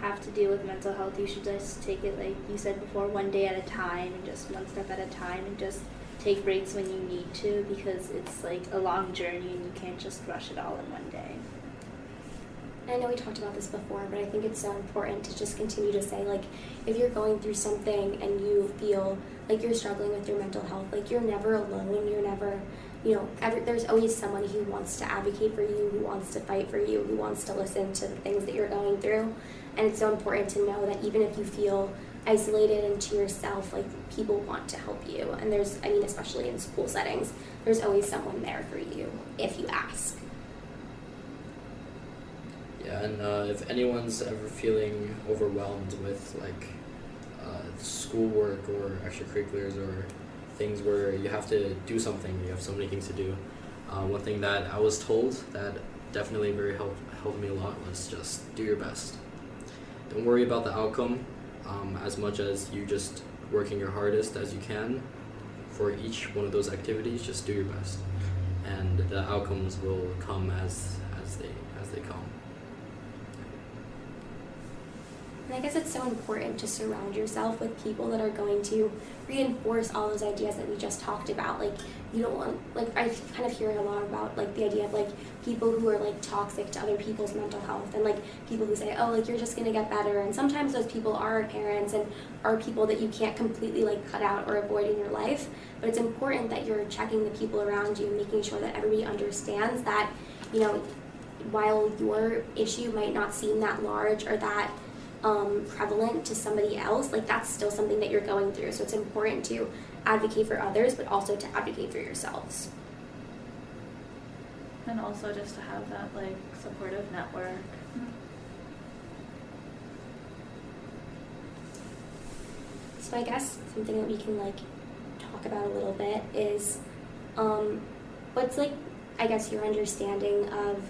have to deal with mental health, you should just take it, like you said before, one day at a time and just one step at a time, and just take breaks when you need to, because it's like a long journey and you can't just rush it all in one day. I know we talked about this before, but I think it's so important to just continue to say, like, if you're going through something and you feel like you're struggling with your mental health, like, you're never alone, you're never, you know, there's always someone who wants to advocate for you, who wants to fight for you, who wants to listen to the things that you're going through. And it's so important to know that even if you feel isolated and to yourself, like, people want to help you. And there's, I mean, especially in school settings, there's always someone there for you if you ask. Yeah, and if anyone's ever feeling overwhelmed with like schoolwork or extracurriculars or things where you have to do something, you have so many things to do, one thing that I was told that definitely helped me a lot was just do your best. Don't worry about the outcome as much as you just working your hardest as you can for each one of those activities. Just do your best, and the outcomes will come as they come. And I guess it's so important to surround yourself with people that are going to reinforce all those ideas that we just talked about. Like, you don't want, like, I kind of hear a lot about, like, the idea of, like, people who are, like, toxic to other people's mental health, and, like, people who say, oh, like, you're just going to get better. And sometimes those people are our parents and are people that you can't completely, like, cut out or avoid in your life. But it's important that you're checking the people around you, making sure that everybody understands that, you know, while your issue might not seem that large or that prevalent to somebody else, like, that's still something that you're going through. So it's important to advocate for others, but also to advocate for yourselves. And also just to have that, like, supportive network. So I guess something that we can, like, talk about a little bit is what's, like, I guess your understanding of,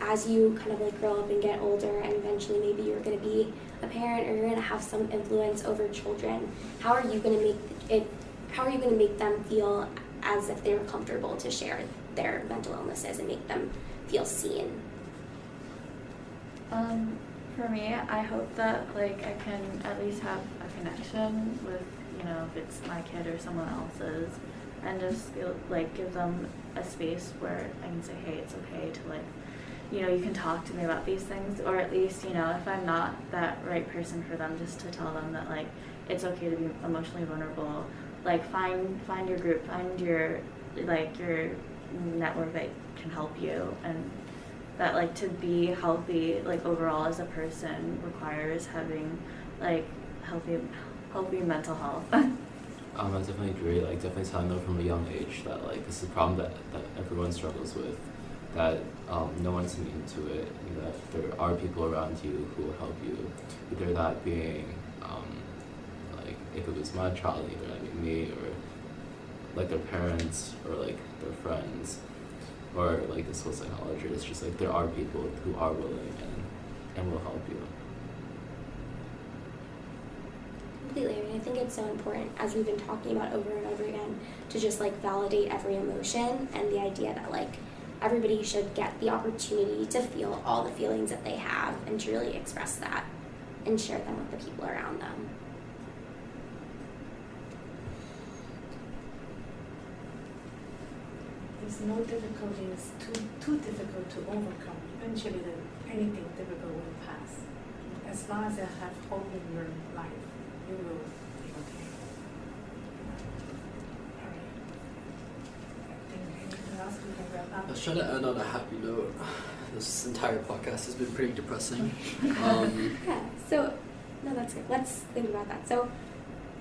as you kind of, like, grow up and get older and eventually maybe you're going to be a parent or you're going to have some influence over children, how are you going to make them feel as if they were comfortable to share their mental illnesses and make them feel seen? For me, I hope that like I can at least have a connection with, you know, if it's my kid or someone else's, and just feel like give them a space where I can say, hey, it's okay to like, you know, you can talk to me about these things, or at least, you know, if I'm not that right person for them, just to tell them that like it's okay to be emotionally vulnerable. Like find your group, find your network that can help you, and that like to be healthy like overall as a person requires having like healthy mental health. I definitely agree. Like, definitely telling them from a young age that like this is a problem that everyone struggles with, that no one's immune to it, and that there are people around you who will help you. Either that being like if it was my child, either that being me or like their parents or like their friends or like a school psychologist. Just like there are people who are willing and will help you. Completely. I mean, I think it's so important, as we've been talking about over and over again, to just like validate every emotion, and the idea that like everybody should get the opportunity to feel all the feelings that they have and to really express that and share them with the people around them. There's no difficulty is too difficult to overcome. Eventually, anything difficult will pass. As long as you have hope in your life, you will be okay. All right. I think anything else we can wrap up? Let's try to end on a happy note. This entire podcast has been pretty depressing. Yeah, so, no, that's good. Let's think about that. So,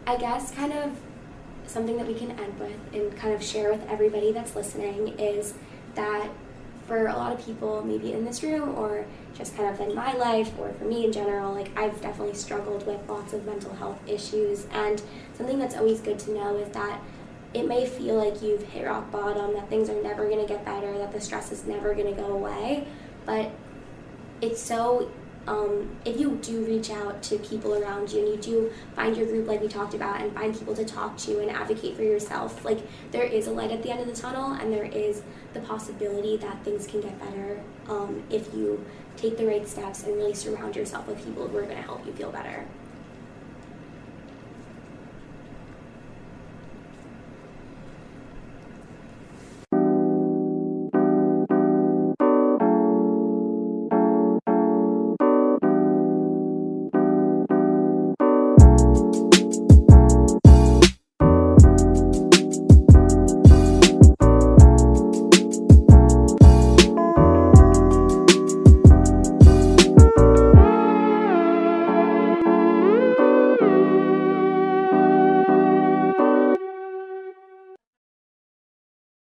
I guess kind of something that we can end with and kind of share with everybody that's listening is that for a lot of people, maybe in this room or just kind of in my life or for me in general, like I've definitely struggled with lots of mental health issues, and something that's always good to know is that it may feel like you've hit rock bottom, that things are never going to get better, that the stress is never going to go away, but it's so if you do reach out to people around you and you do find your group like we talked about and find people to talk to and advocate for yourself, like there is a light at the end of the tunnel, and there is the possibility that things can get better if you take the right steps and really surround yourself with people who are going to help you feel better.